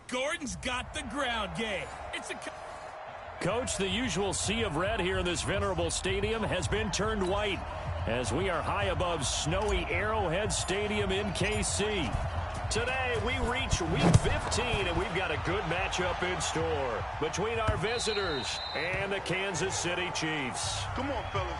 Gordon's got the ground game. It's a... Coach, the usual sea of red here in this venerable stadium has been turned white as we are high above snowy Arrowhead Stadium in KC. Today, we reach Week 15, and we've got a good matchup in store between our visitors and the Kansas City Chiefs. Come on, fellas.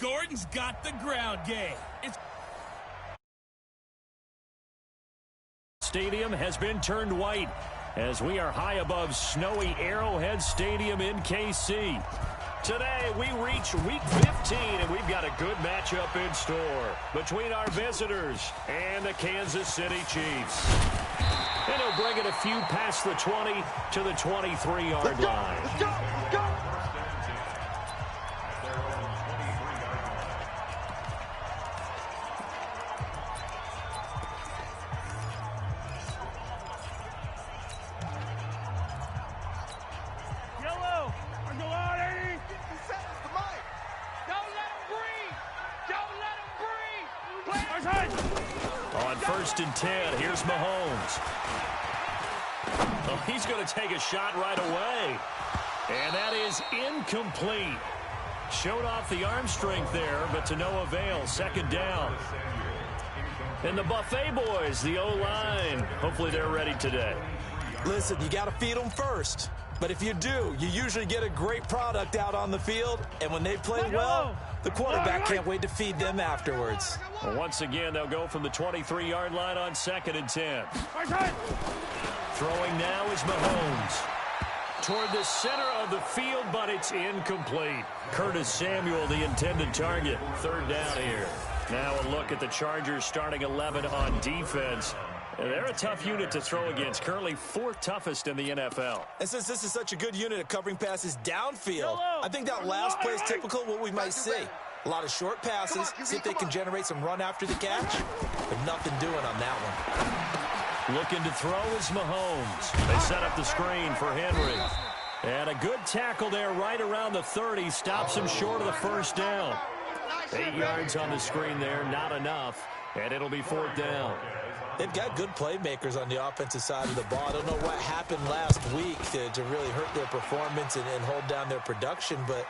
Gordon's got the ground game. It's... Stadium has been turned white as we are high above snowy Arrowhead Stadium in KC. Today, we reach Week 15, and we've got a good matchup in store between our visitors and the Kansas City Chiefs. And he'll bring it a few past the 20 to the 23-yard line. Let's go! Go! On 1st and 10, here's Mahomes. Oh, he's going to take a shot right away. And that is incomplete. Showed off the arm strength there, but to no avail. Second down. And the Buffet boys, the O-line, hopefully they're ready today. Listen, you got to feed them first. But if you do, you usually get a great product out on the field. And when they play well, the quarterback can't wait to feed them afterwards. Well, once again, they'll go from the 23-yard line on 2nd and 10. Throwing now is Mahomes. Toward the center of the field, but it's incomplete. Curtis Samuel, the intended target. 3rd down here. Now a look at the Chargers starting 11 on defense. They're a tough unit to throw against, currently 4th toughest in the NFL. And since this is such a good unit at covering passes downfield, I think that last play is typical of what we might see. A lot of short passes, see if they can generate some run after the catch, but nothing doing on that one. Looking to throw is Mahomes. They set up the screen for Henry. And a good tackle there right around the 30, stops him short of the 1st down. 8 yards on the screen there, not enough, and it'll be 4th down. They've got good playmakers on the offensive side of the ball. I don't know what happened last week to really hurt their performance and hold down their production, but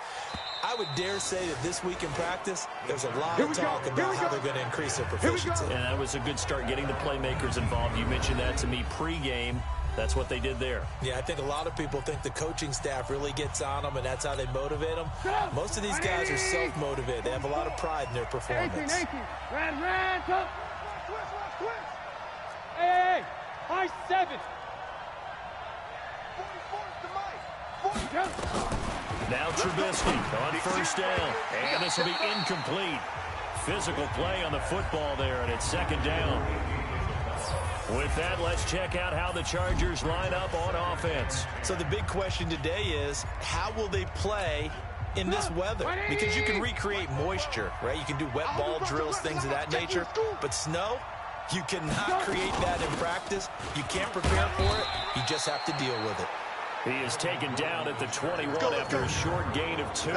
I would dare say that this week in practice, there's a lot of talk about how they're going to increase their proficiency. And that was a good start getting the playmakers involved. You mentioned that to me pregame. That's what they did there. Yeah, I think a lot of people think the coaching staff really gets on them, and that's how they motivate them. Most of these guys are self-motivated. They have a lot of pride in their performance. Hey, high 7. Now Trubisky on 1st down, and this will be incomplete. Physical play on the football there, and it's 2nd down. With that, let's check out how the Chargers line up on offense. So the big question today is, how will they play in this weather? Because you can recreate moisture, right? You can do wet ball drills, things of that nature. But snow, you cannot create that in practice. You can't prepare for it. You just have to deal with it. He is taken down at the 21 after a short gain of 2.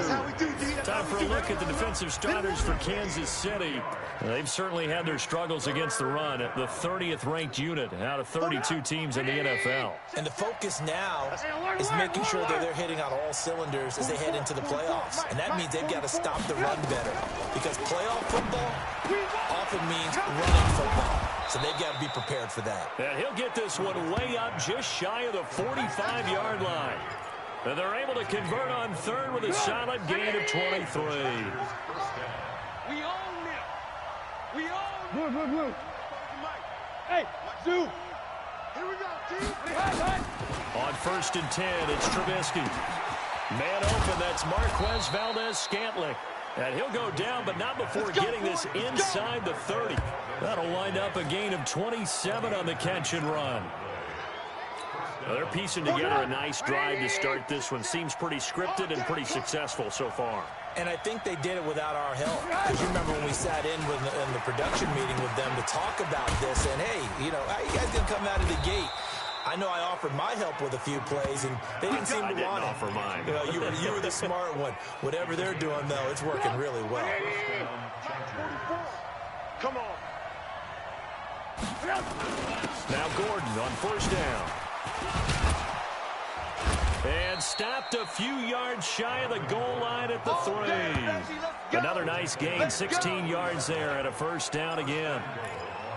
Time for a look at the defensive starters for Kansas City. They've certainly had their struggles against the run. The 30th ranked unit out of 32 teams in the NFL. And the focus now is making sure that they're hitting on all cylinders as they head into the playoffs. And that means they've got to stop the run better. Because playoff football often means running football. So they've got to be prepared for that. And he'll get this one way up just shy of the 45-yard line. And they're able to convert on 3rd with a solid gain of 23. We own them. We own them. Blue. Hey, Zoo. Here we go, team. On 1st and 10, it's Trubisky. Man open, that's Marquez Valdez-Scantling. And he'll go down, but not before getting this inside the 30. That'll wind up a gain of 27 on the catch and run. Well, they're piecing together a nice drive to start this one. Seems pretty scripted and pretty successful so far. And I think they did it without our help. Because you remember when we sat in the production meeting with them to talk about this. And, hey, you know, how you guys going to come out of the gate? I know I offered my help with a few plays, and they didn't seem to want it. Offer mine. You were the smart one. Whatever they're doing, though, it's working really well. Come on. Now Gordon on 1st down. And stopped a few yards shy of the goal line at the 3. Another nice gain, 16 yards there and a 1st down again.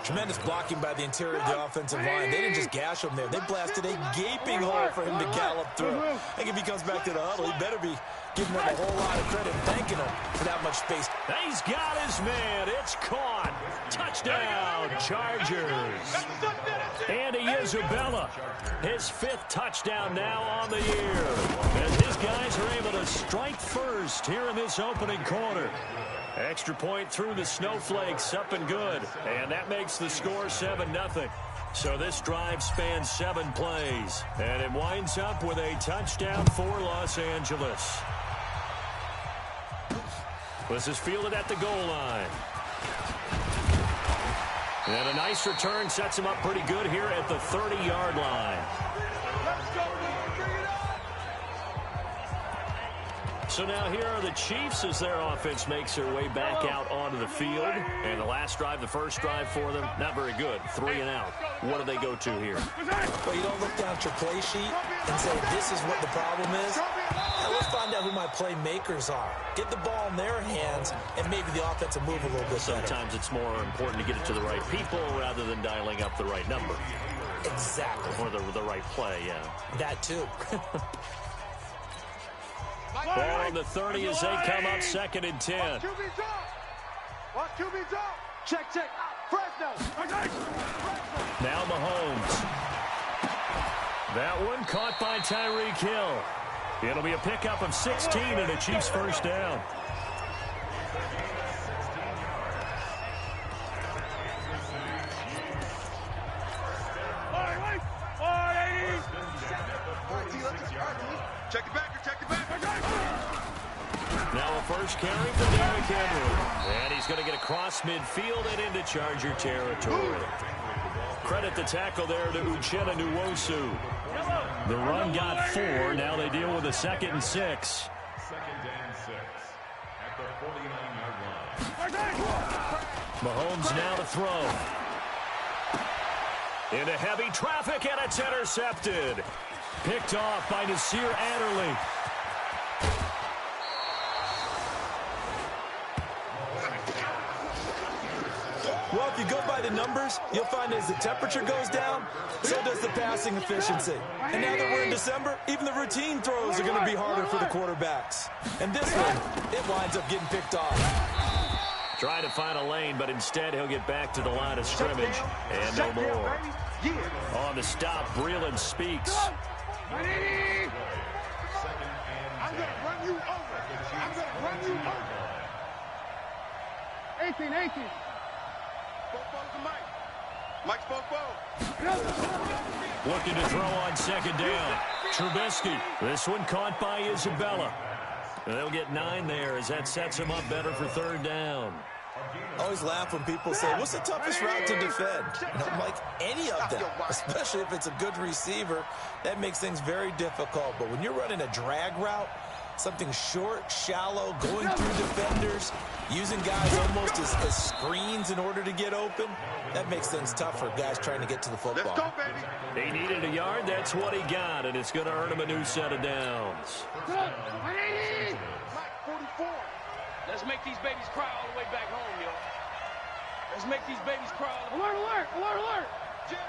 Tremendous blocking by the interior of the offensive line. They didn't just gash him there. They blasted a gaping hole for him to gallop through. I think if he comes back to the huddle, he better be giving them a whole lot of credit and thanking him for that much space. He's got his man. It's caught. Touchdown, Chargers. Andy Isabella, his 5th touchdown now on the year. As his guys are able to strike first here in this opening quarter. Extra point through the snowflakes, up and good. And that makes the score 7-0. So this drive spans 7 plays. And it winds up with a touchdown for Los Angeles. This is fielded at the goal line. And a nice return sets him up pretty good here at the 30-yard line. So now here are the Chiefs as their offense makes their way back out onto the field. And the last drive, the first drive for them, not very good. 3 and out. What do they go to here? Well, you don't look down at your play sheet and say, this is what the problem is. Let's find out who my my playmakers are. Get the ball in their hands, and maybe the offense will move a little bit better. Sometimes it's more important to get it to the right people rather than dialing up the right number. Exactly. Or the right play, yeah. That too. Ball on the 30 as they come up 2nd and 10. Watch QB drop. Check. Fresno. Now Mahomes. That one caught by Tyreek Hill. It'll be a pickup of 16 and a Chiefs first down. Check it back. Now a first carry for Derrick Henry. And he's going to get across midfield and into Charger territory. Credit the tackle there to Uchenna Nwosu. The run got 4. Now they deal with a 2nd and 6. 2nd and 6 at the 49-yard line. Mahomes now to throw. Into heavy traffic, and it's intercepted. Picked off by Nasir Adderley. Well, if you go by the numbers, you'll find as the temperature goes down, so does the passing efficiency. And now that we're in December, even the routine throws are going to be harder for the quarterbacks. And this one, it winds up getting picked off. Trying to find a lane, but instead he'll get back to the line of scrimmage. And no more. On the stop, Breeland Speaks. I'm going to run you over. 18. Mike spoke. Looking to throw on 2nd down. Trubisky. This one caught by Isabella. They'll get 9 there as that sets him up better for 3rd down. I always laugh when people say, what's the toughest route to defend? And I'm like, any of them, especially if it's a good receiver. That makes things very difficult. But when you're running a drag route, something short, shallow, going through defenders, using guys almost as screens in order to get open, that makes things tough for guys trying to get to the football. Let's go, baby. He needed a yard. That's what he got, and it's going to earn him a new set of downs. Mike, 44. Let's make these babies cry all the way back home, y'all. Let's make these babies cry all the way. Alert. Jim.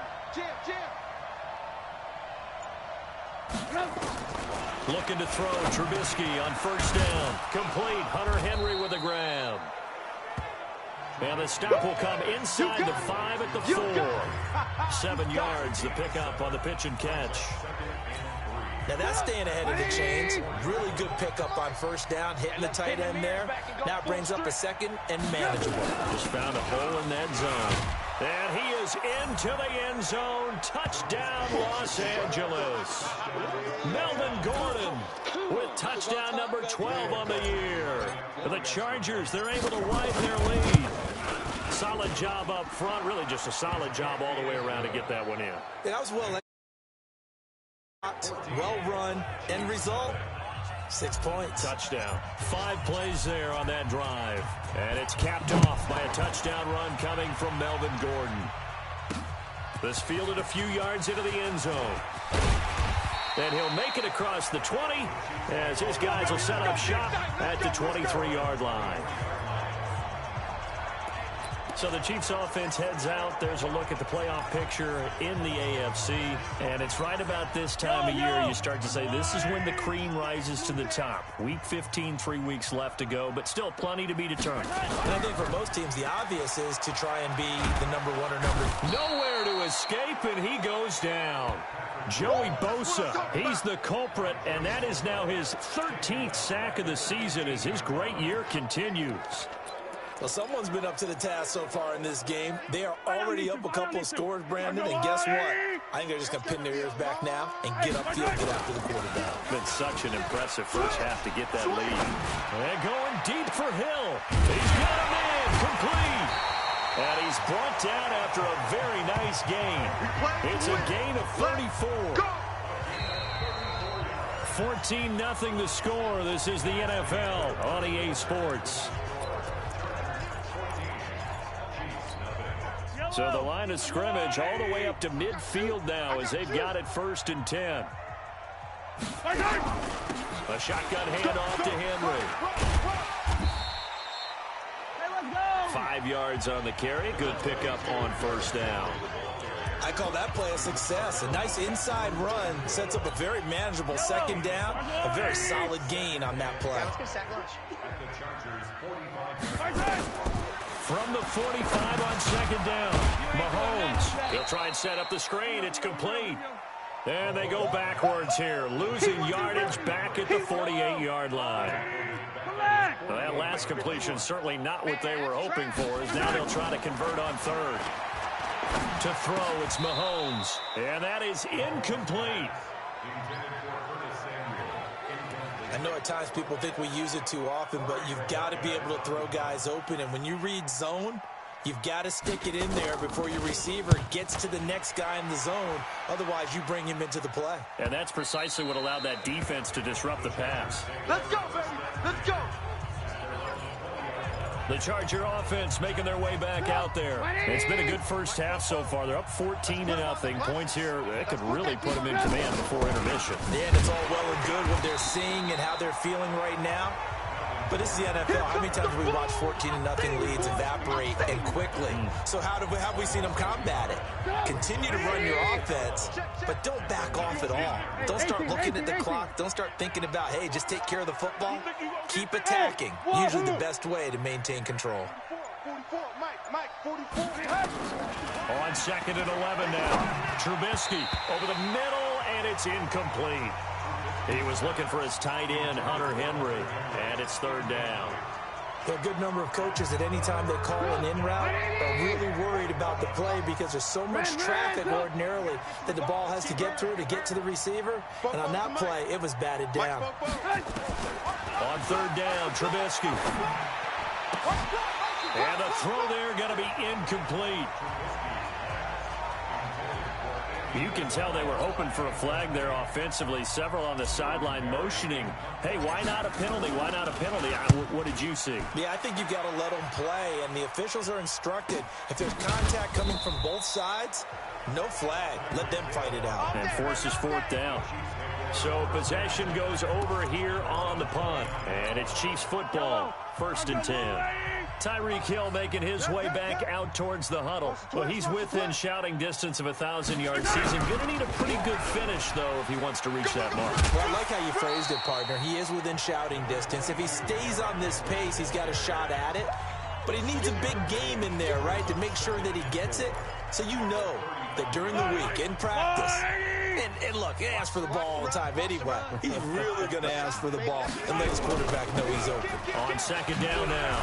Looking to throw. Trubisky on 1st down. Complete. Hunter Henry with a grab. And the stop will come inside the 5 at the 4. 7 yards, the pickup on the pitch and catch. Now that's staying ahead of the chains. Really good pickup on 1st down, hitting the tight end there. Now it brings up a 2nd and manageable. Just found a hole in that zone. And he is into the end zone. Touchdown, Los Angeles. Melvin Gordon with touchdown number 12 on the year. The Chargers, they're able to widen their lead. Solid job up front. Really just a solid job all the way around to get that one in. That was well run. End result, 6 points. Touchdown. 5 plays there on that drive. And it's capped off by a touchdown run coming from Melvin Gordon. This fielded a few yards into the end zone. And he'll make it across the 20 as his guys will set up shop at the 23-yard line. So the Chiefs offense heads out. There's a look at the playoff picture in the AFC. And it's right about this time of year you start to say this is when the cream rises to the top. Week 15, 3 weeks left to go, but still plenty to be determined. And I think for most teams, the obvious is to try and be the number 1 or number 2. Nowhere to escape, and he goes down. Joey Bosa, he's the culprit, and that is now his 13th sack of the season as his great year continues. Well, someone's been up to the task so far in this game. They are already up a couple of scores, Brandon, and guess what? I think they're just going to pin their ears back now and get upfield, get after the quarterback. Been such an impressive first half to get that lead. And going deep for Hill. He's got a man complete. And he's brought down after a very nice gain. It's a gain of 34. 14-0 the score. This is the NFL on EA Sports. So the line of scrimmage all the way up to midfield now as they've got it 1st and 10. A shotgun handoff to Henry. 5 yards on the carry. Good pickup on first down. I call that play a success. A nice inside run sets up a very manageable second down. A very solid gain on that play. From the 45 on second down, Mahomes. He'll try and set up the screen. It's complete. And they go backwards here, losing yardage back at the 48-yard line. Well, that last completion certainly not what they were hoping for, as now they'll try to convert on third. To throw, it's Mahomes. And that is incomplete. I know at times people think we use it too often, but you've got to be able to throw guys open. And when you read zone, you've got to stick it in there before your receiver gets to the next guy in the zone. Otherwise, you bring him into the play. And that's precisely what allowed that defense to disrupt the pass. Let's go, baby. Let's go. The Charger offense making their way back out there. It's been a good first half so far. They're up 14-0. Points here, that could really put them in command before intermission. Yeah, and it's all well and good what they're seeing and how they're feeling right now. But this is the NFL. How many times have we watched 14-0 leads evaporate and quickly? So how have we seen them combat it? Continue to run your offense, but don't back off at all. Don't start looking at the clock. Don't start thinking about, hey, just take care of the football. Keep attacking. Usually the best way to maintain control. 44, Mike, 44. On second and 11 now. Trubisky over the middle, and it's incomplete. He was looking for his tight end, Hunter Henry, and it's third down. A good number of coaches at any time they call an in route are really worried about the play because there's so much traffic ordinarily that the ball has to get through to get to the receiver. And on that play, it was batted down. On third down, Trubisky. And the throw there going to be incomplete. You can tell they were hoping for a flag there offensively. Several on the sideline motioning. Hey, why not a penalty? Why not a penalty? What did you see? Yeah, I think you've got to let them play, and the officials are instructed. If there's contact coming from both sides, no flag. Let them fight it out. And forces fourth down. So possession goes over here on the punt. And it's Chiefs football, 1st and 10. Tyreek Hill making his way back out towards the huddle. Well, he's within shouting distance of a 1,000-yard season. Going to need a pretty good finish, though, if he wants to reach that mark. Well, I like how you phrased it, partner. He is within shouting distance. If he stays on this pace, he's got a shot at it. But he needs a big game in there, right, to make sure that he gets it. So you know that during the week, in practice, and look, he asks for the ball all the time anyway. He's really going to ask for the ball and let his quarterback know he's open. On second down now,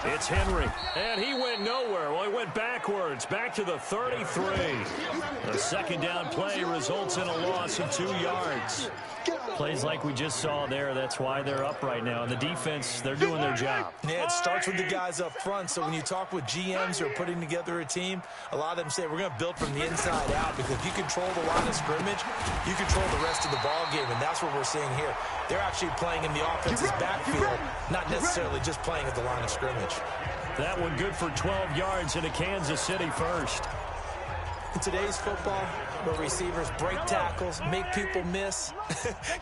it's Henry. And he went nowhere. Well, he went backwards, back to the 33. The second down play results in a loss of 2 yards. Plays like we just saw there. That's why they're up right now. And the defense, they're doing their job. Yeah, it starts with the guys up front. So when you talk with GMs who are putting together a team, a lot of them say we're going to build from the inside out, because if you control the line of scrimmage, you control the rest of the ball game, and that's what we're seeing here. They're actually playing in the offense's backfield, not necessarily just playing at the line of scrimmage. That one good for 12 yards into Kansas City first. In today's football, where receivers break tackles, make people miss,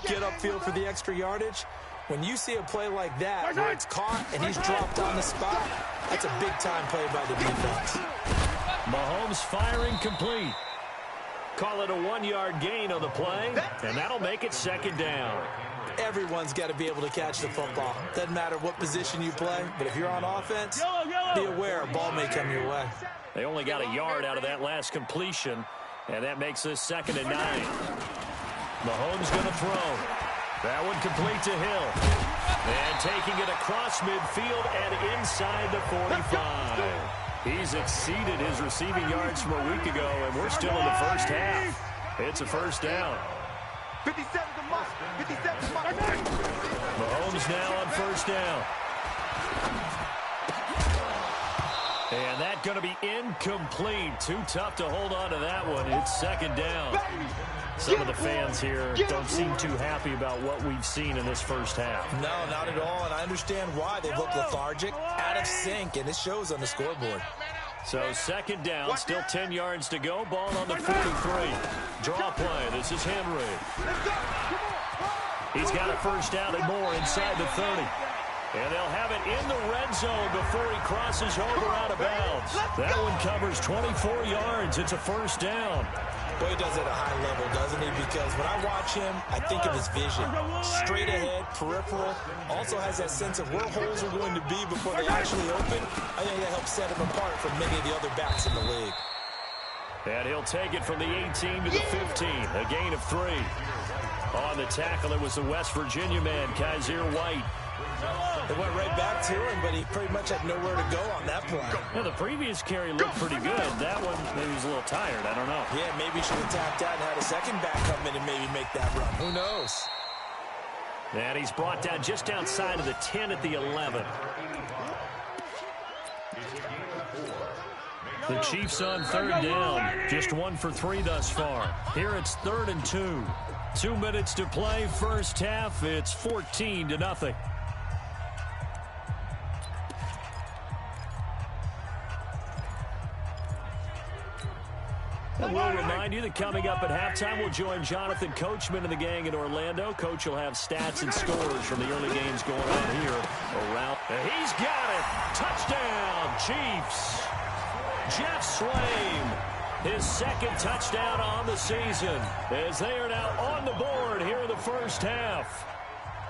get upfield for the extra yardage, when you see a play like that where it's caught and he's dropped on the spot, that's a big-time play by the defense. Mahomes firing complete. Call it a 1-yard gain on the play, and that'll make it second down. Everyone's got to be able to catch the football. Doesn't matter what position you play, but if you're on offense, be aware a ball may come your way. They only got a yard out of that last completion, and that makes this 2nd and 9. Mahomes going to throw. That one complete to Hill. And taking it across midfield and inside the 45. He's exceeded his receiving yards from a week ago, and we're still in the first half. It's a first down. 57 to Mike. 57 to Mike. Mahomes now on first down. And that's going to be incomplete. Too tough to hold on to that one. It's second down. Some of the fans here don't seem too happy about what we've seen in this first half. No, not at all, and I understand why. They look lethargic, out of sync, and it shows on the scoreboard. So second down, still 10 yards to go. Ball on the 43. Draw play. This is Henry. He's got a first down and more inside the 30. And they'll have it in the red zone before he crosses over out of bounds. That one covers 24 yards. It's a first down. Boy, he does it at a high level, doesn't he? Because when I watch him, I think of his vision. Straight ahead, peripheral. Also has that sense of where holes are going to be before they actually open. I think that helps set him apart from many of the other backs in the league. And he'll take it from the 18 to the 15. A gain of 3. On the tackle, it was the West Virginia man, Kaiser White. They went right back to him, but he pretty much had nowhere to go on that play. Yeah, the previous carry looked pretty good. That one, maybe he was a little tired. I don't know. Yeah, maybe he should have tapped out and had a second back come in and maybe make that run. Who knows? And he's brought down just outside of the 10 at the 11. The Chiefs on third down. Just 1 for 3 thus far. Here it's 3rd and 2. 2 minutes to play. First half, it's 14-0. And we'll remind you that coming up at halftime, we'll join Jonathan Coachman and the gang in Orlando. Coach will have stats and scores from the early games going on here around. And he's got it. Touchdown, Chiefs. Jeff Swaim, his second touchdown on the season, as they are now on the board here in the first half.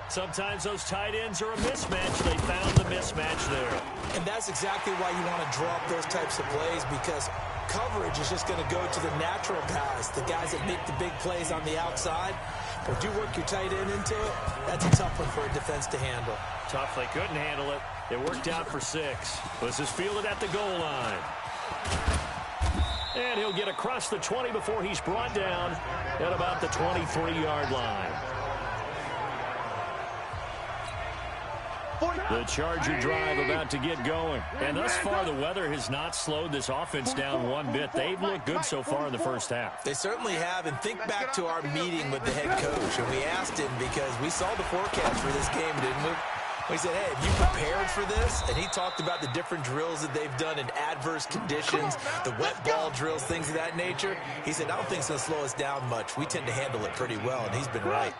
Sometimes those tight ends are a mismatch. They found the mismatch there. And that's exactly why you want to draw up those types of plays, because coverage is just going to go to the natural guys, the guys that make the big plays on the outside. But you work your tight end into it, that's a tough one for a defense to handle. Tough, they couldn't handle it. It worked out for 6. This is fielded at the goal line. And he'll get across the 20 before he's brought down at about the 23-yard line. The Charger drive about to get going. And thus far, the weather has not slowed this offense down one bit. They've looked good so far in the first half. They certainly have. And think back to our meeting with the head coach. And we asked him, because we saw the forecast for this game, didn't we? We said, hey, have you prepared for this? And he talked about the different drills that they've done in adverse conditions, the wet ball drills, things of that nature. He said, I don't think it's going to slow us down much. We tend to handle it pretty well, and he's been right.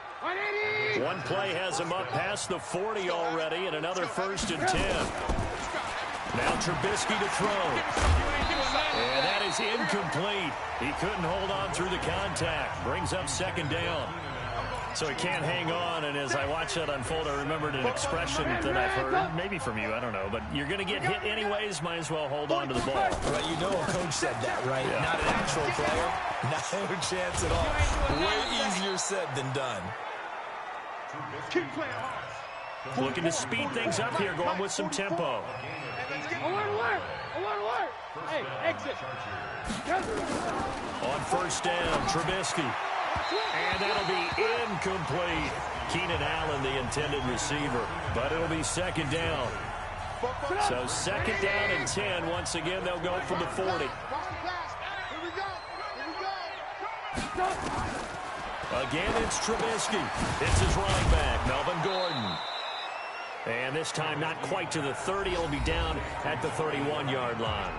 One play has him up past the 40 already, and another 1st and 10. Now Trubisky to throw. And that is incomplete. He couldn't hold on through the contact. Brings up 2nd down. So he can't hang on, and as I watch that unfold, I remembered an expression that I've heard, maybe from you, I don't know, but you're going to get hit anyways, might as well hold on to the ball. Well, you know a coach said that, right? Yeah. Not an actual player. No chance at all. Way easier said than done. Looking to speed things up here, going with some tempo. I want to work. Hey, exit. On 1st down, Trubisky. And that'll be incomplete. Keenan Allen, the intended receiver. But it'll be 2nd down. So 2nd down and 10. Once again, they'll go from the 40. Again, it's Trubisky. It's his running back, Melvin Gordon. And this time not quite to the 30. It'll be down at the 31-yard line.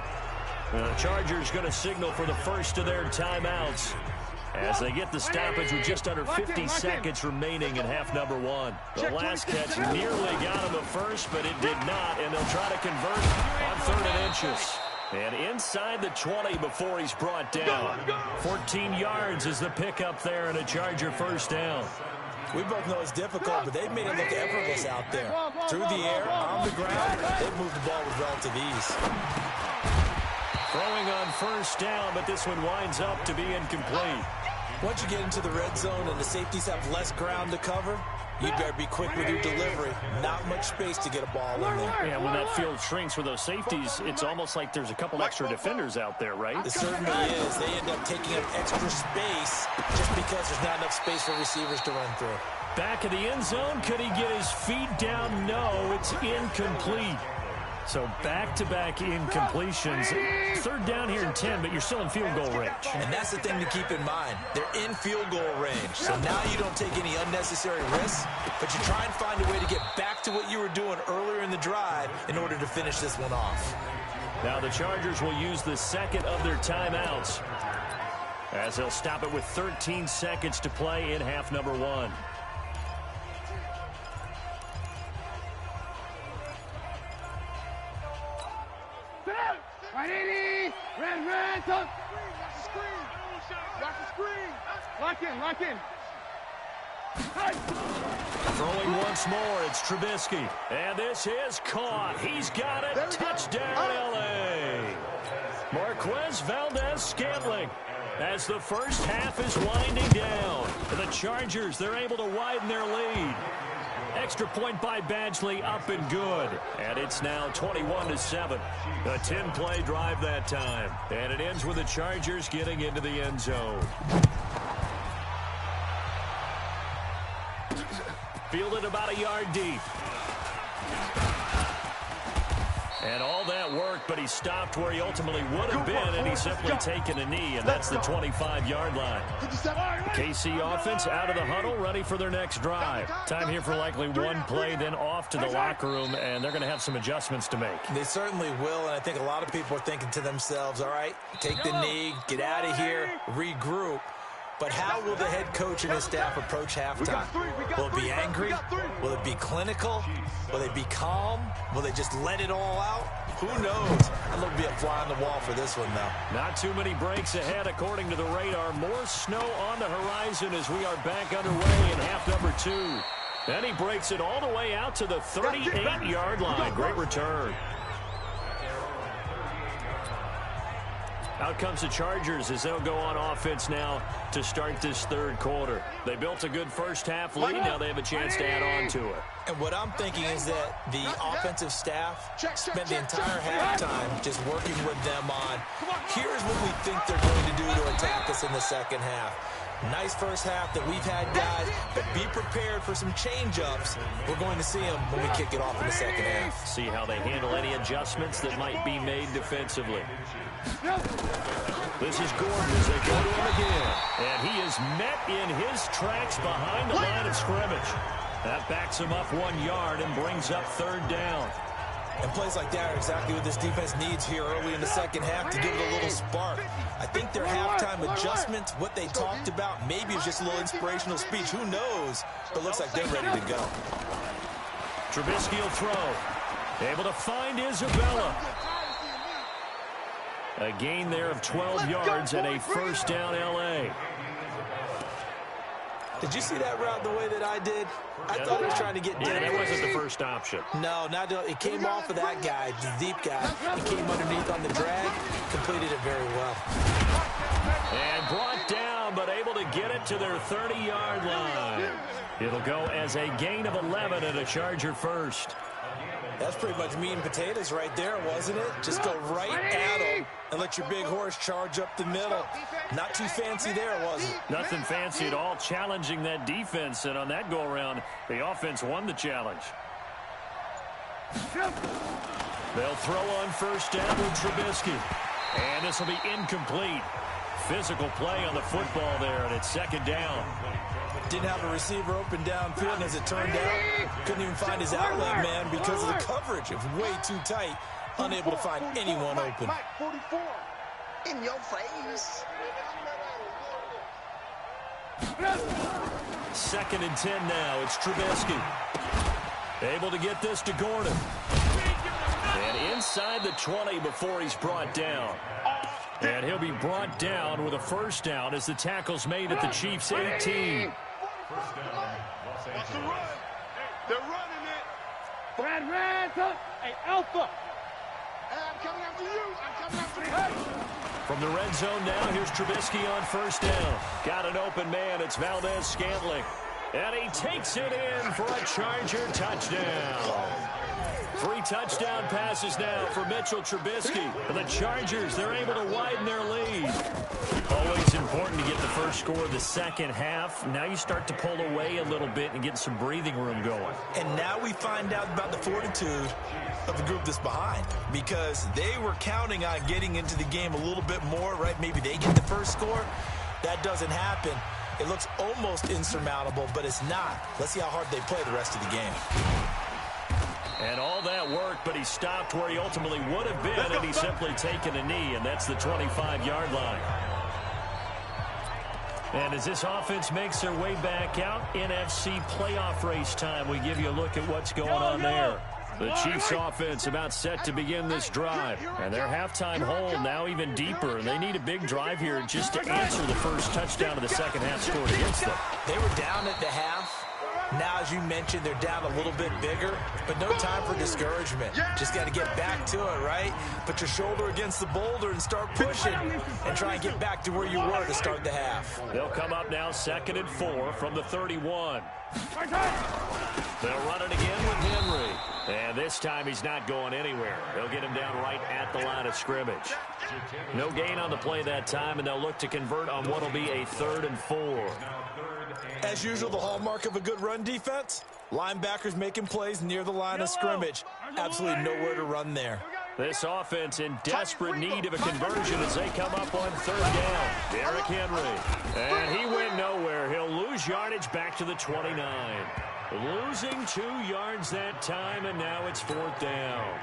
And the Chargers going to signal for the first of their timeouts as they get the stoppage with just under 50 seconds remaining in half number 1. The last catch nearly got him a first, but it did not, and they'll try to convert on 3rd and inches. And inside the 20 before he's brought down. 14 yards is the pickup there, and a Charger first down. We both know it's difficult, but they've made it look effortless out there. Through the air, on the ground, they've moved the ball with relative ease. Throwing on 1st down, but this one winds up to be incomplete. Once you get into the red zone and the safeties have less ground to cover, you better be quick with your delivery. Not much space to get a ball in there. Yeah, when that field shrinks with those safeties, it's almost like there's a couple extra defenders out there, right? It certainly is. They end up taking up extra space just because there's not enough space for receivers to run through. Back of the end zone, could he get his feet down? No, it's incomplete. So back-to-back incompletions. 3rd down here and 10, but you're still in field goal range. And that's the thing to keep in mind. They're in field goal range. So now you don't take any unnecessary risks, but you try and find a way to get back to what you were doing earlier in the drive in order to finish this one off. Now the Chargers will use the 2nd of their timeouts as they'll stop it with 13 seconds to play in half number 1. Red, touch. Watch the screen. Watch the screen. Lock in. Throwing once more, it's Trubisky. And this is caught. He's got it. Touchdown, L.A. Marquez Valdez-Scantling. As the first half is winding down, the Chargers, they're able to widen their lead. Extra point by Badgley, up and good. And it's now 21-7. A 10-play drive that time. And it ends with the Chargers getting into the end zone. Fielded about a yard deep. And all that worked, but he stopped where he ultimately would have been, and he's simply taken a knee, and that's the 25-yard line. The KC offense out of the huddle, ready for their next drive. Time here for likely one play, then off to the locker room, and they're going to have some adjustments to make. They certainly will, and I think a lot of people are thinking to themselves, all right, take the knee, get out of here, regroup. But how will the head coach and his staff approach halftime? Will it be angry? Will it be clinical? Will they be calm? Will they just let it all out? Who knows? It'll be a fly on the wall for this one, though. Not too many breaks ahead, according to the radar. More snow on the horizon as we are back underway in half number 2. Then he breaks it all the way out to the 38-yard line. Great return. Out comes the Chargers as they'll go on offense now to start this third quarter. They built a good first half lead. Now they have a chance to add on to it. And what I'm thinking is that the offensive staff spent the entire halftime just working with them on, here's what we think they're going to do to attack us in the second half. Nice first half that we've had, guys, but be prepared for some change-ups. We're going to see them when we kick it off in the second half. See how they handle any adjustments that might be made defensively. This is Gordon as they go to him again. And he is met in his tracks behind the line of scrimmage. That backs him up 1 yard and brings up third down. And plays like that are exactly what this defense needs here early in the second half to give it a little spark. I think their halftime adjustments, what they talked about, maybe it's just a little inspirational speech. Who knows? But looks like they're ready to go. Trubisky will throw. Able to find Isabella. A gain there of 12 yards and a first down, L.A. Did you see that route the way that I did? I thought he was trying to get down. Yeah, that wasn't the first option. No, it came off of that guy, the deep guy. He came underneath on the drag, completed it very well. And brought down, but able to get it to their 30-yard line. It'll go as a gain of 11 and a Charger first. That's pretty much meat and potatoes right there, wasn't it? Just go right at them and let your big horse charge up the middle. Not too fancy there, was it? Nothing fancy at all, challenging that defense. And on that go-around, the offense won the challenge. They'll throw on first down with Trubisky. And this will be incomplete. Physical play on the football there, and it's second down. Didn't have a receiver open downfield, and as it turned out, couldn't even find his outlet man because of the coverage. It was way too tight, unable to find anyone open. 44. In your face. Second and 10 now. It's Trubisky. Able to get this to Gordon. And inside the 20 before he's brought down. And he'll be brought down with a first down as the tackle's made at the Chiefs' 18. First down, Los Watch the Angeles. run. They're running it. Red, touch. Hey, Alpha. Hey, I'm coming after you. I'm coming after you. From the red zone now, here's Trubisky on first down. Got an open man. It's Valdez-Scantling. And he takes it in for a Charger touchdown. 3 touchdown passes now for Mitchell Trubisky. And the Chargers, they're able to widen their lead. Always important to get the first score of the second half. Now you start to pull away a little bit and get some breathing room going. And now we find out about the fortitude of the group that's behind, because they were counting on getting into the game a little bit more, right? Maybe they get the first score. That doesn't happen. It looks almost insurmountable, but it's not. Let's see how hard they play the rest of the game. And all that worked, but he stopped where he ultimately would have been, and he's simply taken a knee, and that's the 25-yard line. And as this offense makes their way back out, NFC playoff race time, we give you a look at what's going on there. The Chiefs offense about set to begin this drive. And their halftime hole now even deeper. And they need a big drive here just to answer the first touchdown of the second half scored against them. They were down at the half. Now, as you mentioned, they're down a little bit bigger, but no time for discouragement. Just got to get back to it, right? Put your shoulder against the boulder and start pushing and try and get back to where you were to start the half. They'll come up now 2nd and 4 from the 31. They'll run it again with Henry. And this time he's not going anywhere. They'll get him down right at the line of scrimmage. No gain on the play that time, and they'll look to convert on what will be a 3rd and 4. As usual, the hallmark of a good run defense, linebackers making plays near the line of scrimmage. Absolutely nowhere to run there. This offense in desperate need of a conversion as they come up on 3rd down. Derrick Henry. And he went nowhere. He'll lose yardage back to the 29. Losing 2 yards that time, and now it's 4th down.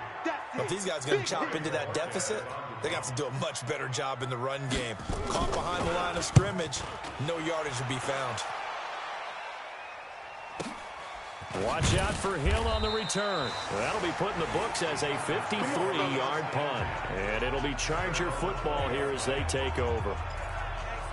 If these guys are going to chop into that deficit, they're going to have to do a much better job in the run game. Caught behind the line of scrimmage, no yardage to be found. Watch out for Hill on the return. That'll be put in the books as a 53-yard punt. And it'll be Charger football here as they take over.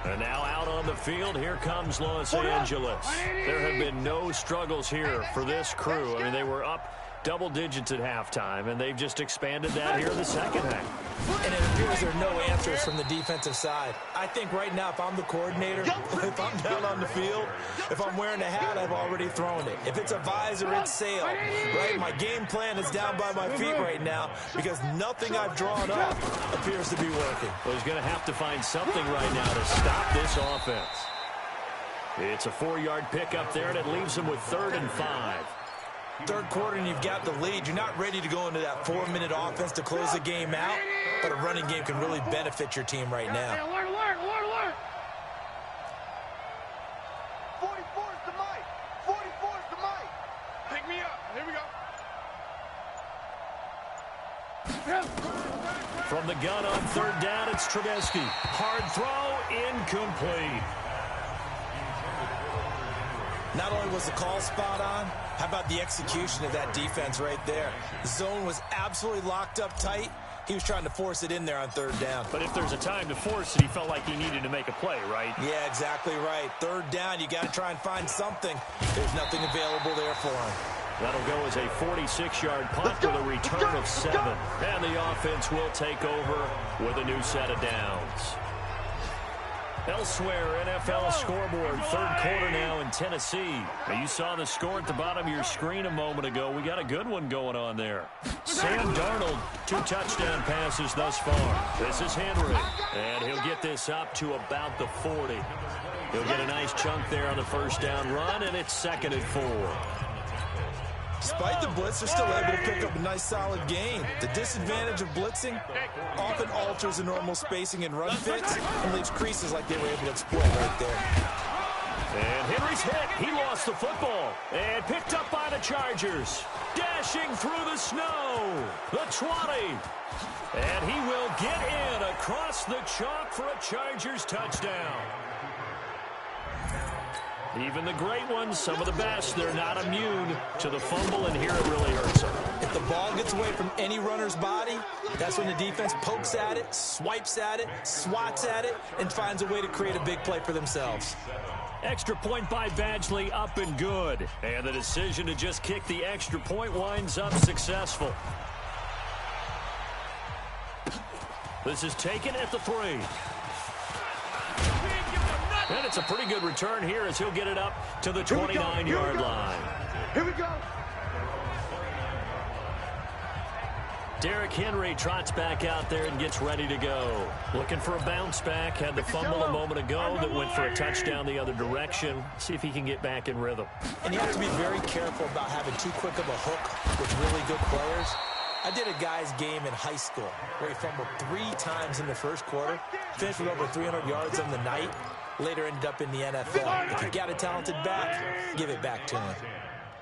And now out on the field, here comes Los Angeles. There have been no struggles here for this crew. I mean, they were up double digits at halftime, and they've just expanded that here in the second half. And it appears there are no answers from the defensive side. I think right now, if I'm the coordinator, if I'm down on the field, if I'm wearing a hat, I've already thrown it. If it's a visor, it's sail, right? My game plan is down by my feet right now because nothing I've drawn up appears to be working. Well, he's going to have to find something right now to stop this offense. It's a 4-yard pickup there, and it leaves them with 3rd and 5. Third quarter and you've got the lead. You're not ready to go into that 4-minute offense to close the game out, but a running game can really benefit your team right now. Alert. 44 is the mic. 44 is the mic. Pick me up. Here we go. From the gun on 3rd down, it's Trubisky. Hard throw, incomplete. Not only was the call spot on, how about the execution of that defense right there? The zone was absolutely locked up tight. He was trying to force it in there on 3rd down. But if there's a time to force it, he felt like he needed to make a play, right? Yeah, exactly right. 3rd down, you got to try and find something. There's nothing available there for him. That'll go as a 46-yard punt with a return of 7. And the offense will take over with a new set of downs. Elsewhere, NFL scoreboard, 3rd quarter now in Tennessee. Now, you saw the score at the bottom of your screen a moment ago. We got a good one going on there. Sam Darnold, 2 touchdown passes thus far. This is Henry, and he'll get this up to about the 40. He'll get a nice chunk there on the 1st down run, and it's 2nd and 4. Despite the blitz, they're still able to pick up a nice solid gain. The disadvantage of blitzing often alters the normal spacing and run fits and leaves creases like they were able to exploit right there. And Henry's hit. He lost the football and picked up by the Chargers. Dashing through the snow. The 20. And he will get in across the chalk for a Chargers touchdown. Even the great ones, some of the best, they're not immune to the fumble, and here it really hurts them. If the ball gets away from any runner's body, that's when the defense pokes at it, swipes at it, swats at it, and finds a way to create a big play for themselves. Extra point by Badgley, up and good. And the decision to just kick the extra point winds up successful. This is taken at the 3. And it's a pretty good return here as he'll get it up to the 29-yard line. Here we go. Derrick Henry trots back out there and gets ready to go. Looking for a bounce back. Had the fumble a moment ago that went for a touchdown the other direction. See if he can get back in rhythm. And you have to be very careful about having too quick of a hook with really good players. I did a guy's game in high school where he fumbled 3 times in the first quarter, finished with over 300 yards on the night, later ended up in the NFL. If you got a talented back, give it back to him.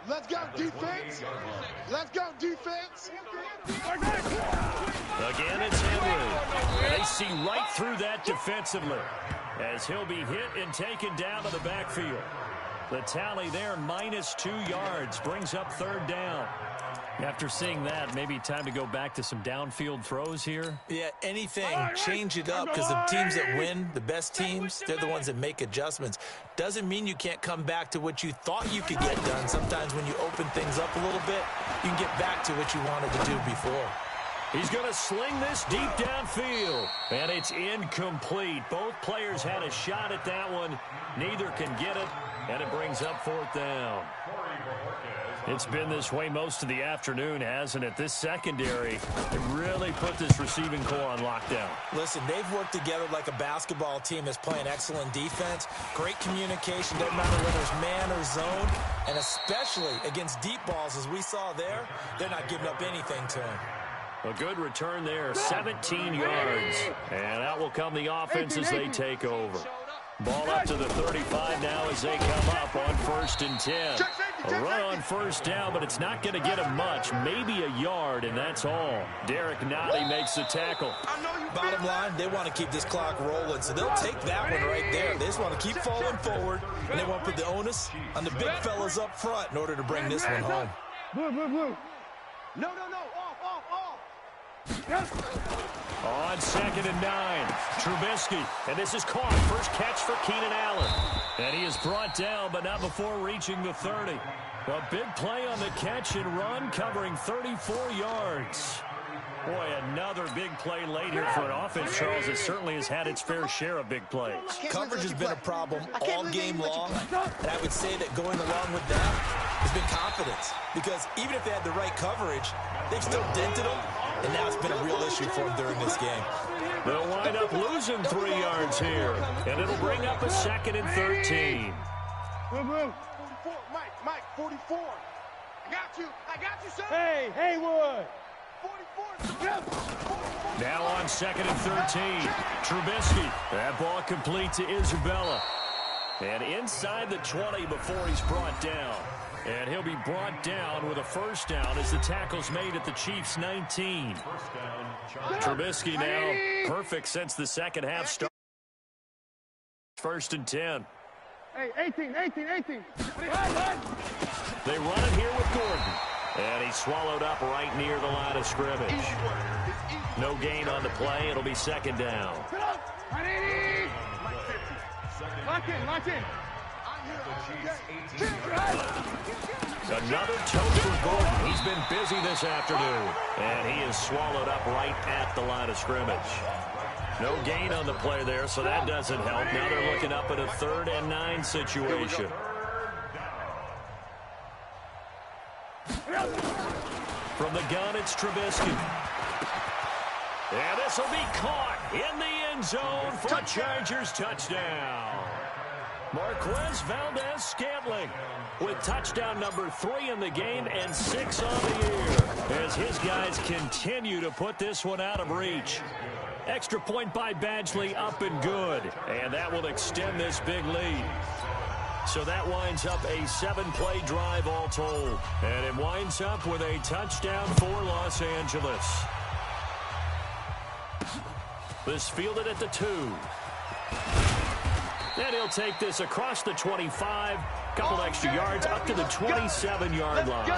Let's go, defense. Let's go, defense. Again, it's Henry. They see right through that defensively. as he'll be hit and taken down to the backfield. The tally there, -2 yards, brings up 3rd down. After seeing that, maybe time to go back to some downfield throws here. Yeah, anything. Change it up, because the teams that win, the best teams, they're the ones that make adjustments. Doesn't mean you can't come back to what you thought you could get done. Sometimes when you open things up a little bit, you can get back to what you wanted to do before. He's going to sling this deep downfield, and it's incomplete. Both players had a shot at that one. Neither can get it, and it brings up 4th down. It's been this way most of the afternoon, hasn't it? This secondary, it really put this receiving core on lockdown. Listen, they've worked together like a basketball team that's playing excellent defense. Great communication, doesn't matter whether it's man or zone. And especially against deep balls, as we saw there, they're not giving up anything to them. A good return there, 17 yards. And out will come the offense as they take over. Ball up to the 35 now as they come up on 1st and 10. A run on 1st down, but it's not going to get him much. Maybe a yard, and that's all. Derek Nottie makes the tackle. Bottom line, they want to keep this clock rolling, so they'll take that one right there. They just want to keep falling forward, and they want to put the onus on the big fellas up front in order to bring this one home. Blue. No. On 2nd and 9, Trubisky, and this is caught. First catch for Keenan Allen. And he is brought down, but not before reaching the 30. A big play on the catch and run, covering 34 yards. Boy, another big play late here for an offense, Charles, that certainly has had its fair share of big plays. Coverage has been a problem all game long, and I would say that going along with that has been confidence. Because even if they had the right coverage, they've still dented them, and now it's been a real issue for them during this game. They'll wind up losing 3 yards here, and it'll bring up a 2nd and 13. 44, Mike, 44. I got you, son. Hey, Haywood. 44. Now on 2nd and 13, Trubisky. That ball complete to Isabella. And inside the 20 before he's brought down. And he'll be brought down with a 1st down as the tackle's made at the Chiefs' 19. Trubisky now perfect since the second half start. 1st and 10. Hey, 18. They run it here with Gordon. And he's swallowed up right near the line of scrimmage. No gain on the play. It'll be 2nd down. Lock in. Another tote for Gordon. He's been busy this afternoon. And he is swallowed up right at the line of scrimmage. No gain on the play there, so that doesn't help. Now they're looking up at a 3rd and 9 situation. From the gun, it's Trubisky. And this will be caught in the end zone for a Chargers touchdown. Marquez Valdez-Scantling with touchdown number 3 in the game and 6 on the year as his guys continue to put this one out of reach. Extra point by Badgley, up and good. And that will extend this big lead. So that winds up a 7-play drive all told. And it winds up with a touchdown for Los Angeles. This fielded at the 2. And he'll take this across the 25. Couple extra yards up to the 27-yard line.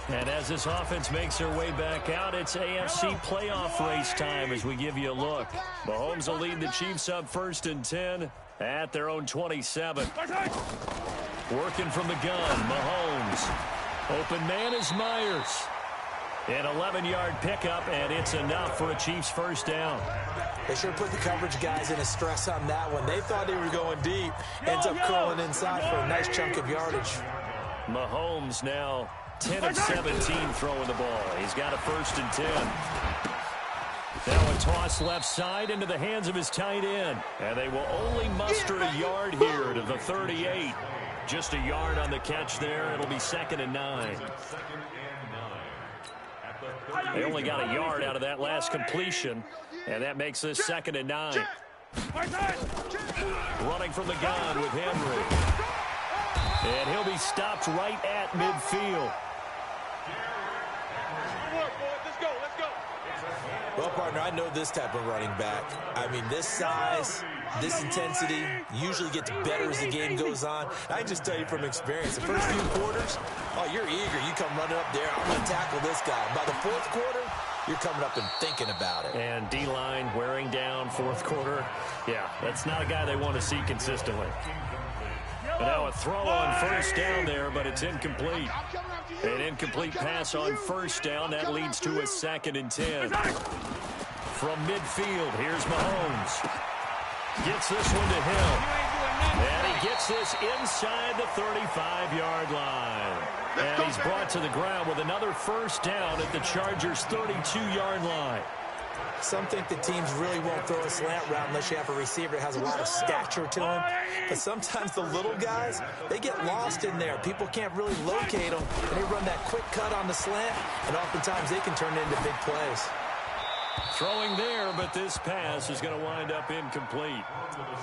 And as this offense makes their way back out, it's AFC playoff race time as we give you a look. Mahomes will lead the Chiefs up 1st and 10 at their own 27. Working from the gun, Mahomes. Open man is Myers. An 11-yard pickup, and it's enough for a Chiefs 1st down. They sure put the coverage guys in a stress on that one. They thought they were going deep. Ends up curling inside for a nice chunk of yardage. Mahomes now 10 of 17 throwing the ball. He's got a 1st and 10. Now a toss left side into the hands of his tight end. And they will only muster a yard here to the 38. Just a yard on the catch there. It'll be 2nd and 9. They only got a yard out of that last completion, and that makes this 2nd and 9. Running from the gun with Henry. And he'll be stopped right at midfield. start, boys. Let's go. Let's go. Well, partner, I know this type of running back. I mean, this size, this intensity usually gets better as the game goes on. I can just tell you from experience, the first few quarters, oh, you're eager. You come running up there, I'm going to tackle this guy. By the fourth quarter, you're coming up and thinking about it. And D-line wearing down fourth quarter. Yeah, that's not a guy they want to see consistently. But now a throw on first down there, but it's incomplete. An incomplete pass on first down. That leads to a 2nd and 10. From midfield, here's Mahomes. Gets this one to Hill. And he gets this inside the 35-yard line. And he's brought to the ground with another first down at the Chargers' 32-yard line. Some think the teams really won't throw a slant route unless you have a receiver that has a lot of stature to him. But sometimes the little guys, they get lost in there. People can't really locate them, and they run that quick cut on the slant, and oftentimes they can turn it into big plays. Throwing there, but this pass is going to wind up incomplete.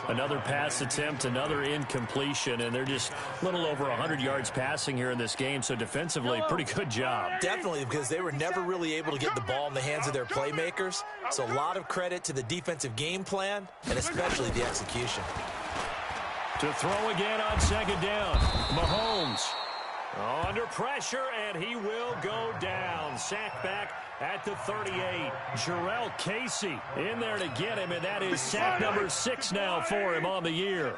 Another pass attempt, another incompletion, and they're just a little over 100 yards passing here in this game, so defensively, pretty good job. Definitely, because they were never really able to get the ball in the hands of their playmakers, so a lot of credit to the defensive game plan, and especially the execution. To throw again on 2nd down, Mahomes under pressure, and he will go down. Sack back at the 38. LAC KC in there to get him, and that is sack number 6 now for him on the year.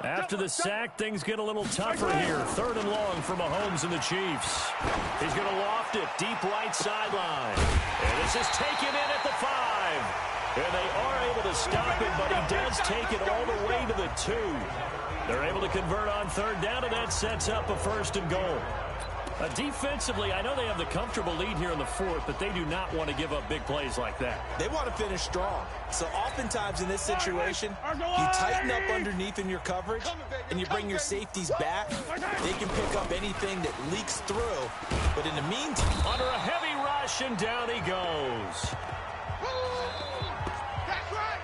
After the sack, things get a little tougher here. 3rd and long for Mahomes and the Chiefs. He's going to loft it deep right sideline. And this is taken in at the 5. And they are able to stop it, but he does take it all the way to the 2. They're able to convert on 3rd down, and that sets up a 1st and goal. Defensively, I know they have the comfortable lead here in the 4th, but they do not want to give up big plays like that. They want to finish strong. So oftentimes in this situation, you tighten up underneath in your coverage, and you bring your safeties back. They can pick up anything that leaks through. But in the meantime, under a heavy rush, and down he goes. That's right.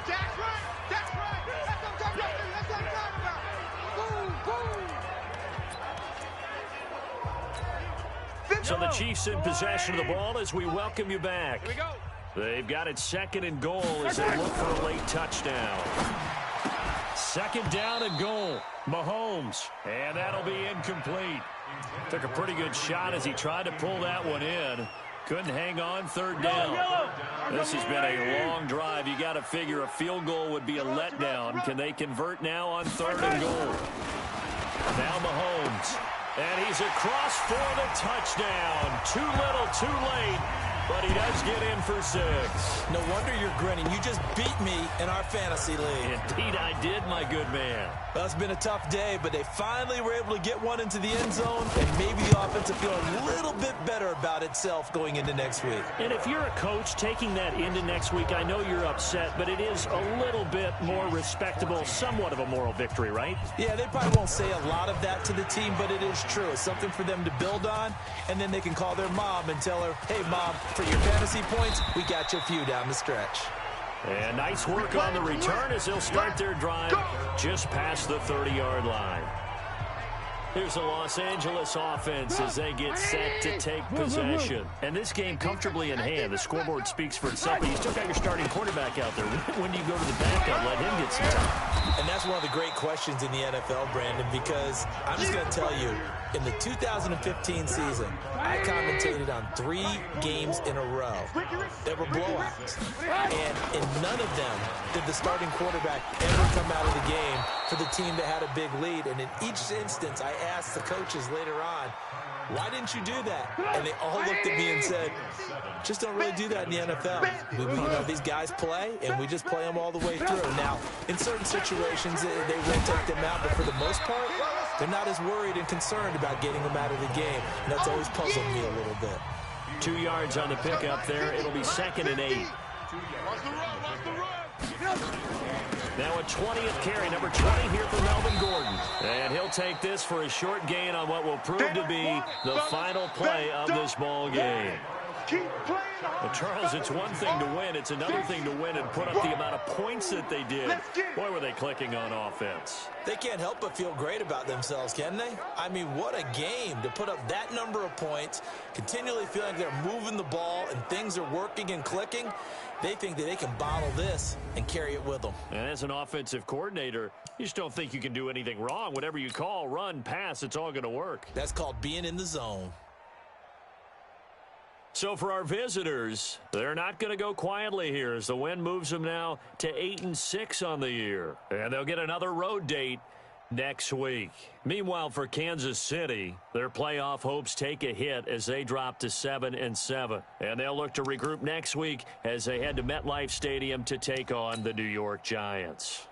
That's right. That's right. That's what I'm talking about. Boom, boom. So the Chiefs in possession of the ball as we welcome you back. Here we go. They've got it 2nd and goal as they look for a late touchdown. 2nd down and goal. Mahomes. And that'll be incomplete. Took a pretty good shot as he tried to pull that one in. Couldn't hang on 3rd down. This has been a long drive. You got to figure a field goal would be a letdown. Can they convert now on 3rd and goal? Now Mahomes. And he's across for the touchdown. Too little, too late. But he does get in for 6. No wonder you're grinning. You just beat me in our fantasy league. Indeed I did, my good man. Well, it's been a tough day, but they finally were able to get one into the end zone, and maybe the offense will feel a little bit better about itself going into next week. And if you're a coach taking that into next week, I know you're upset, but it is a little bit more respectable, somewhat of a moral victory, right? Yeah, they probably won't say a lot of that to the team, but it is true. It's something for them to build on, and then they can call their mom and tell her, hey, Mom, for your fantasy points, we got you a few down the stretch. And nice work on the return as they'll start their drive just past the 30-yard line. Here's the Los Angeles offense as they get set to take possession. And this game comfortably in hand. The scoreboard speaks for itself, but you still got your starting quarterback out there. When do you go to the backup, let him get some time? And that's one of the great questions in the NFL, Brandon, because I'm just going to tell you, in the 2015 season, I commentated on 3 games in a row that were blowouts. And in none of them did the starting quarterback ever come out of the game for the team that had a big lead. And in each instance, I asked the coaches later on, why didn't you do that? And they all looked at me and said, just don't really do that in the NFL. These guys play, and we just play them all the way through. Now, in certain situations, they will take them out, but for the most part, they're not as worried and concerned about getting them out of the game. And that's always puzzled me a little bit. 2 yards on the pickup there. It'll be 2nd and 8. Now a 20th carry, number 20 here for Melvin Gordon. And he'll take this for a short gain on what will prove to be the final play of this ball game. Keep playing hard. Well, Charles, it's one thing to win. It's another thing to win and put up the amount of points that they did. Boy, were they clicking on offense. They can't help but feel great about themselves, can they? I mean, what a game to put up that number of points, continually feeling like they're moving the ball and things are working and clicking. They think that they can bottle this and carry it with them. And as an offensive coordinator, you just don't think you can do anything wrong. Whatever you call, run, pass, it's all going to work. That's called being in the zone. So for our visitors, they're not going to go quietly here as the win moves them now to 8-6 on the year. And they'll get another road date next week. Meanwhile, for Kansas City, their playoff hopes take a hit as they drop to 7-7. And they'll look to regroup next week as they head to MetLife Stadium to take on the New York Giants.